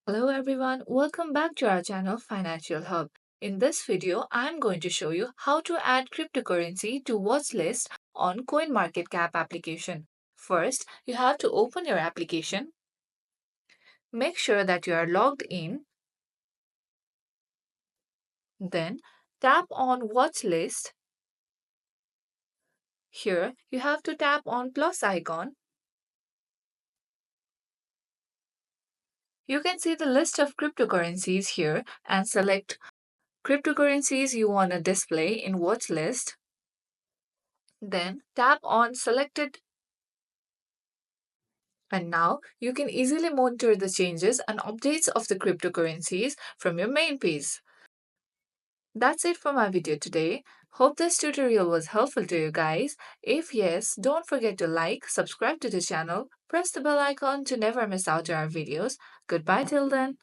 Hello everyone, welcome back to our channel Financial Hub. In this video, I'm going to show you how to add cryptocurrency to Watchlist on CoinMarketCap application. First, you have to open your application, make sure that you are logged in, then tap on Watchlist. Here, you have to tap on plus icon. You can see the list of cryptocurrencies here and select cryptocurrencies you want to display in Watchlist. Then tap on selected. And now you can easily monitor the changes and updates of the cryptocurrencies from your main page. That's it for my video today. Hope this tutorial was helpful to you guys. If yes, don't forget to like, subscribe to the channel, press the bell icon to never miss out our videos. Goodbye till then.